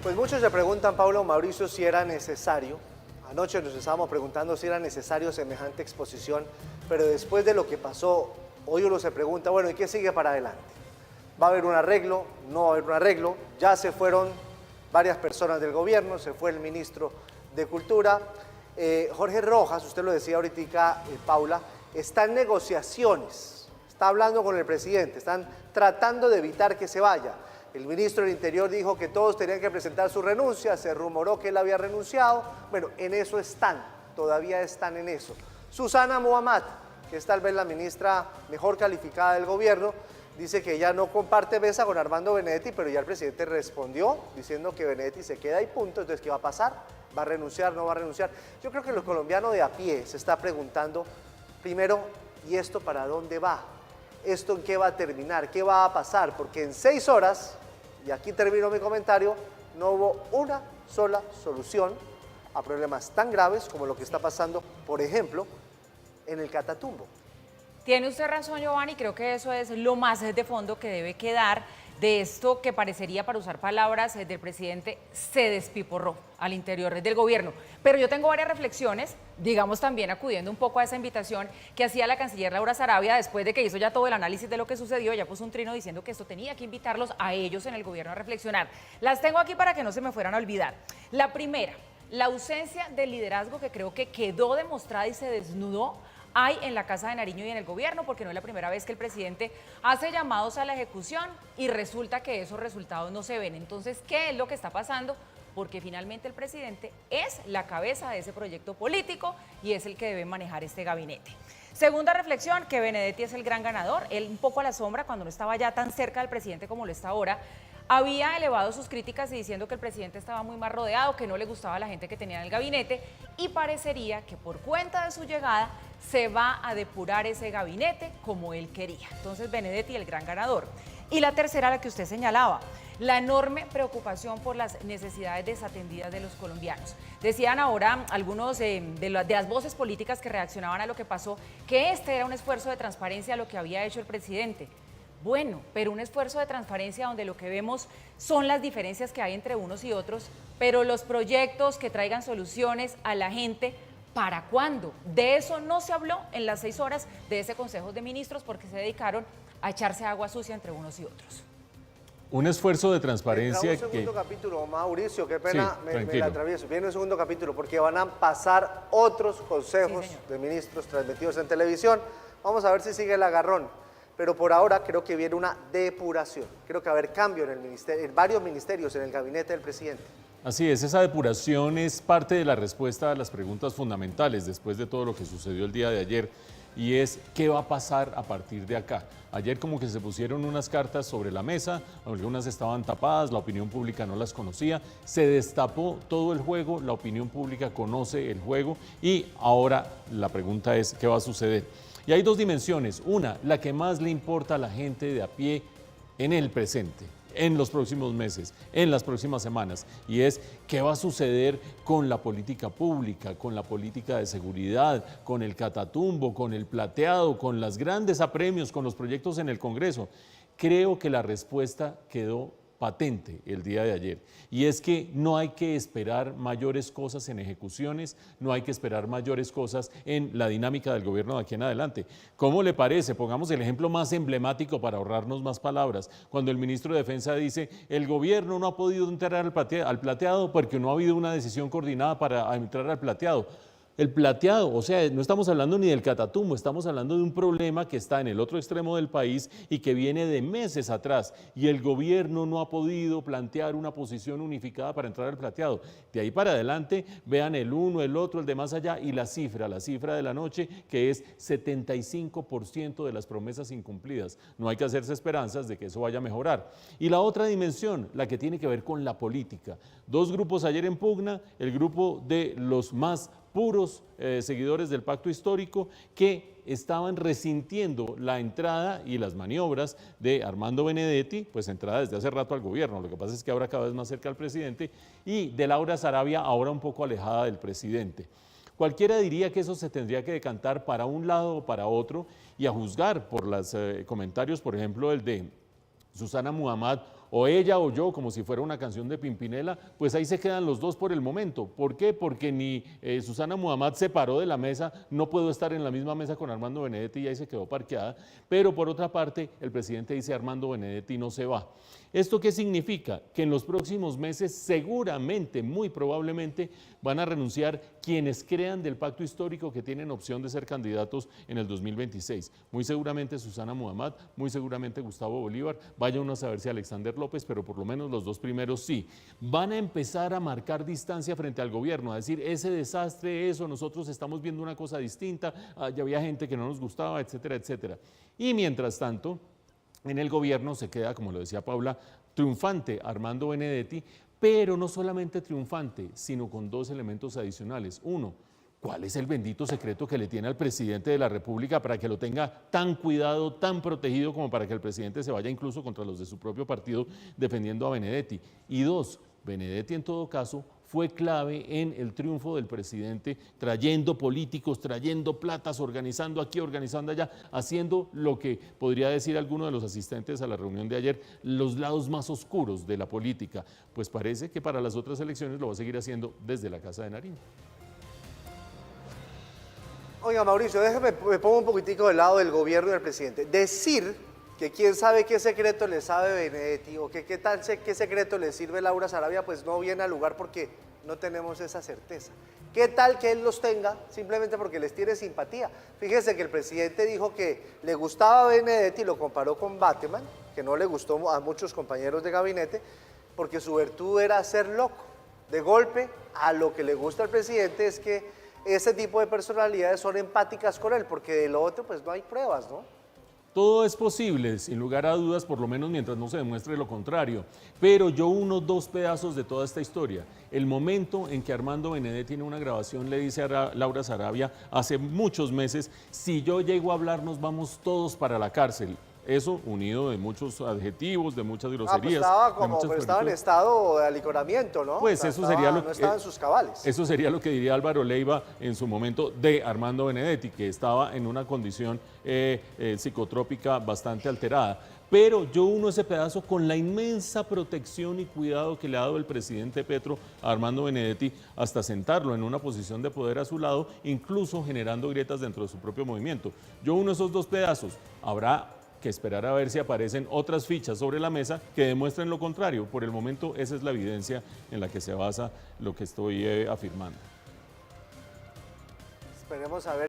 Pues muchos se preguntan, Pablo Mauricio, si era necesario. Anoche nos estábamos preguntando si era necesario semejante exposición, pero después de lo que pasó, hoy uno se pregunta, bueno, ¿y qué sigue para adelante? ¿Va a haber un arreglo? ¿No va a haber un arreglo? Ya se fueron varias personas del gobierno, se fue el ministro de Cultura. Jorge Rojas, usted lo decía ahorita, Paula, está en negociaciones, está hablando con el presidente, están tratando de evitar que se vaya. El ministro del Interior dijo que todos tenían que presentar su renuncia, se rumoró que él había renunciado. Bueno, en eso están, todavía están en eso. Susana Muhammad, que es tal vez la ministra mejor calificada del gobierno, dice que ella no comparte mesa con Armando Benedetti, pero ya el presidente respondió diciendo que Benedetti se queda y punto. Entonces, ¿qué va a pasar? ¿Va a renunciar? ¿No va a renunciar? Yo creo que los colombianos de a pie se está preguntando, primero, ¿y esto para dónde va? ¿Esto en qué va a terminar? ¿Qué va a pasar? Porque en 6 horas, y aquí termino mi comentario, no hubo una sola solución a problemas tan graves como lo que está pasando, por ejemplo, en el Catatumbo. Tiene usted razón, Giovanni, creo que eso es lo más de fondo que debe quedar de esto que parecería, para usar palabras del presidente, se despiporró al interior del gobierno. Pero yo tengo varias reflexiones, digamos también acudiendo un poco a esa invitación que hacía la canciller Laura Sarabia después de que hizo ya todo el análisis de lo que sucedió. Ya puso un trino diciendo que esto tenía que invitarlos a ellos en el gobierno a reflexionar. Las tengo aquí para que no se me fueran a olvidar. La primera, la ausencia de liderazgo que creo que quedó demostrada y se desnudó hay en la Casa de Nariño y en el gobierno, porque no es la primera vez que el presidente hace llamados a la ejecución y resulta que esos resultados no se ven. Entonces, ¿qué es lo que está pasando? Porque finalmente el presidente es la cabeza de ese proyecto político y es el que debe manejar este gabinete. Segunda reflexión, que Benedetti es el gran ganador. Él un poco a la sombra, cuando no estaba ya tan cerca del presidente como lo está ahora, había elevado sus críticas y diciendo que el presidente estaba muy mal rodeado, que no le gustaba a la gente que tenía en el gabinete, y parecería que por cuenta de su llegada se va a depurar ese gabinete como él quería. Entonces, Benedetti, el gran ganador. Y la tercera, la que usted señalaba, la enorme preocupación por las necesidades desatendidas de los colombianos. Decían ahora algunos de las voces políticas que reaccionaban a lo que pasó, que este era un esfuerzo de transparencia a lo que había hecho el presidente. Bueno, pero un esfuerzo de transparencia donde lo que vemos son las diferencias que hay entre unos y otros, pero los proyectos que traigan soluciones a la gente, ¿para cuándo? De eso no se habló en las 6 horas de ese Consejo de Ministros, porque se dedicaron a echarse agua sucia entre unos y otros. Un esfuerzo de transparencia un segundo capítulo, Mauricio, qué pena, sí, me la atravieso. Viene un segundo capítulo, porque van a pasar otros consejos de ministros transmitidos en televisión. Vamos a ver si sigue el agarrón. Pero por ahora creo que viene una depuración. Creo que va a haber cambio en el ministerio, en varios ministerios, en el gabinete del presidente. Así es, esa depuración es parte de la respuesta a las preguntas fundamentales después de todo lo que sucedió el día de ayer, y es ¿qué va a pasar a partir de acá? Ayer como que se pusieron unas cartas sobre la mesa, algunas estaban tapadas, la opinión pública no las conocía, se destapó todo el juego, la opinión pública conoce el juego y ahora la pregunta es ¿qué va a suceder? Y hay dos dimensiones, una, la que más le importa a la gente de a pie en el presente, en los próximos meses, en las próximas semanas, y es qué va a suceder con la política pública, con la política de seguridad, con el Catatumbo, con el plateado, con los grandes apremios, con los proyectos en el Congreso. Creo que la respuesta quedó patente el día de ayer, y es que no hay que esperar mayores cosas en ejecuciones, no hay que esperar mayores cosas en la dinámica del gobierno de aquí en adelante. ¿Cómo le parece? Pongamos el ejemplo más emblemático para ahorrarnos más palabras, cuando el ministro de Defensa dice el gobierno no ha podido entrar al plateado porque no ha habido una decisión coordinada para entrar al plateado. El plateado, o sea, no estamos hablando ni del Catatumbo, estamos hablando de un problema que está en el otro extremo del país y que viene de meses atrás, y el gobierno no ha podido plantear una posición unificada para entrar al plateado. De ahí para adelante, vean el uno, el otro, el de más allá, y la cifra de la noche, que es 75% de las promesas incumplidas. No hay que hacerse esperanzas de que eso vaya a mejorar. Y la otra dimensión, la que tiene que ver con la política. Dos grupos ayer en pugna, el grupo de los más puros seguidores del pacto histórico, que estaban resintiendo la entrada y las maniobras de Armando Benedetti, pues entrada desde hace rato al gobierno, lo que pasa es que ahora cada vez más cerca al presidente, y de Laura Sarabia, ahora un poco alejada del presidente. Cualquiera diría que eso se tendría que decantar para un lado o para otro, y a juzgar por los comentarios, por ejemplo, el de Susana Muhammad, o ella o yo, como si fuera una canción de Pimpinela, pues ahí se quedan los dos por el momento. ¿Por qué? Porque ni Susana Muhammad se paró de la mesa, no puedo estar en la misma mesa con Armando Benedetti y ahí se quedó parqueada, pero por otra parte el presidente dice Armando Benedetti no se va. ¿Esto qué significa? Que en los próximos meses seguramente, muy probablemente, van a renunciar quienes crean del pacto histórico que tienen opción de ser candidatos en el 2026. Muy seguramente Susana Muhammad, muy seguramente Gustavo Bolívar, vaya uno a saber si Alexander López, pero por lo menos los dos primeros sí. Van a empezar a marcar distancia frente al gobierno, a decir ese desastre, eso, nosotros estamos viendo una cosa distinta, ya había gente que no nos gustaba, etcétera, etcétera. Y mientras tanto, en el gobierno se queda, como lo decía Paula, triunfante Armando Benedetti, pero no solamente triunfante, sino con dos elementos adicionales. Uno, ¿cuál es el bendito secreto que le tiene al presidente de la República para que lo tenga tan cuidado, tan protegido como para que el presidente se vaya incluso contra los de su propio partido defendiendo a Benedetti? Y dos, Benedetti en todo caso fue clave en el triunfo del presidente, trayendo políticos, trayendo platas, organizando aquí, organizando allá, haciendo lo que podría decir alguno de los asistentes a la reunión de ayer, los lados más oscuros de la política. Pues parece que para las otras elecciones lo va a seguir haciendo desde la Casa de Nariño. Oiga, Mauricio, déjame, me pongo un poquitico del lado del gobierno y del presidente. Decir que quién sabe qué secreto le sabe Benedetti o que qué secreto le sirve Laura Sarabia, pues no viene al lugar porque no tenemos esa certeza. ¿Qué tal que él los tenga simplemente porque les tiene simpatía? Fíjese que el presidente dijo que le gustaba a Benedetti y lo comparó con Bateman, que no le gustó a muchos compañeros de gabinete, porque su virtud era ser loco. De golpe, a lo que le gusta al presidente es que ese tipo de personalidades son empáticas con él, porque de lo otro pues no hay pruebas, ¿no? Todo es posible, sin lugar a dudas, por lo menos mientras no se demuestre lo contrario. Pero yo uno dos pedazos de toda esta historia. El momento en que Armando Benedetti en una grabación le dice a Laura Sarabia hace muchos meses, si yo llego a hablar nos vamos todos para la cárcel. Eso unido de muchos adjetivos, de muchas groserías. Pues estaba en estado de alicoramiento, ¿no? Pues eso sería lo que... No estaba en sus cabales. Eso sería lo que diría Álvaro Leiva en su momento de Armando Benedetti, que estaba en una condición psicotrópica bastante alterada. Pero yo uno ese pedazo con la inmensa protección y cuidado que le ha dado el presidente Petro a Armando Benedetti hasta sentarlo en una posición de poder a su lado, incluso generando grietas dentro de su propio movimiento. Yo uno esos dos pedazos. Habrá que esperar a ver si aparecen otras fichas sobre la mesa que demuestren lo contrario. Por el momento esa es la evidencia en la que se basa lo que estoy afirmando. Esperemos a ver.